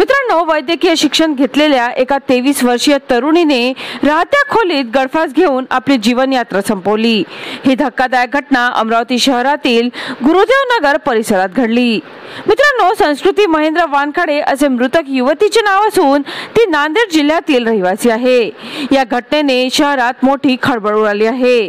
मित्रांनो, वैद्यकीय शिक्षण घेतलेल्या एका 23 वर्षीय तरुणीने राहत्या खोलीत गळफास घेऊन आपली जीवनयात्रा संपवली। ही धक्कादायक घटना अमरावती शहरातील गुरुदेव नगर परिसरात घडली। मित्रांनो, संस्कृती महेंद्र वानखडे असे मृतक युवतीचे नाव असून ती नांदेड जिल्ह्यातील रहिवासी आहे। या घटनेने शहरात मोठी खळबळ उडाली आहे।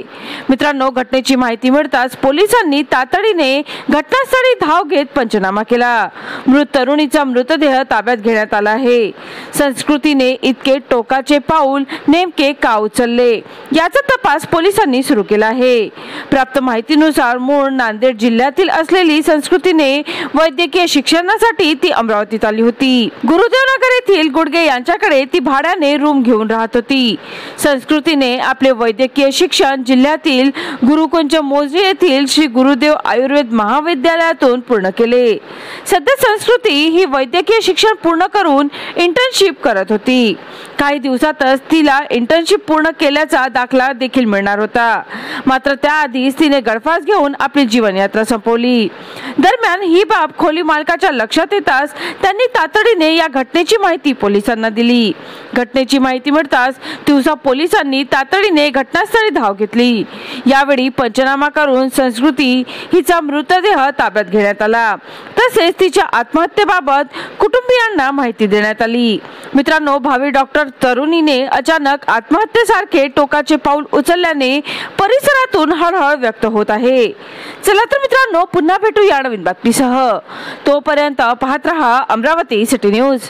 मित्रांनो, घटनेची माहिती मिळताच पोलिसांनी तातडीने घटनास्थळी धाव घेत पंचनामा केला। मृत तरुणीचा मृतदेह ताब्यात घेण्यात आला आहे। संस्कृतीने इतके टोकाचे पाऊल नेमके का उचलले याचा तपास पोलिसांनी सुरू केला आहे। प्राप्त माहितीनुसार मूळ नांदेड जिल्ह्यातील असलेली संस्कृतीने वैद्यकीय शिक्षणासाठी ती अमरावतीत आली होती। गुरुदेवनगर येथील गुडगे यांच्याकडे ती भाड्याने रूम घेऊन राहत होती। संस्कृतीने आपले वैद्यकीय शिक्षण जिल्ह्यातील गुरुकुंज मोजरी येथील श्री गुरुदेव आयुर्वेद महाविद्यालयातून पूर्ण केले। सध्या संस्कृती ही वैद्यकीय शिक्षण पूर्ण करून इंटर्नशिप करत होती। काही दिवसातच तिला इंटर्नशिप पूर्ण केल्याचा दाखला देखील मिळणार होता, मात्र त्याआधीच तिने गळफास घेऊन आपली जीवनयात्रा संपवली। दरम्यान ही बाब खोली मालकाच्या लक्षात येताच त्यांनी तातडीने या घटनेची माहिती पोलिसांना दिली। घटनेची माहिती मिळताच तिवसा पोलिसांनी तातडीने घटनास्थळी धाव घेतली। यावेळी पंचनामा करून संस्कृती हिचा मृतदेह ताब्यात घेण्यात आला, तसेच तिच्या आत्महत्येबाबत कुटुंबियांना माहिती देण्यात आली। मित्रांनो, भावी डॉक्टर तरुणीने अचानक आत्महत्येसारखे टोकाचे पाऊल उचलल्याने परिसरातून हळहळ व्यक्त होत आहे। चला तर मित्रांनो, पुन्हा भेटू या नवीन बातमीसह। तोपर्यंत पाहत रहा अमरावती सिटी न्यूज।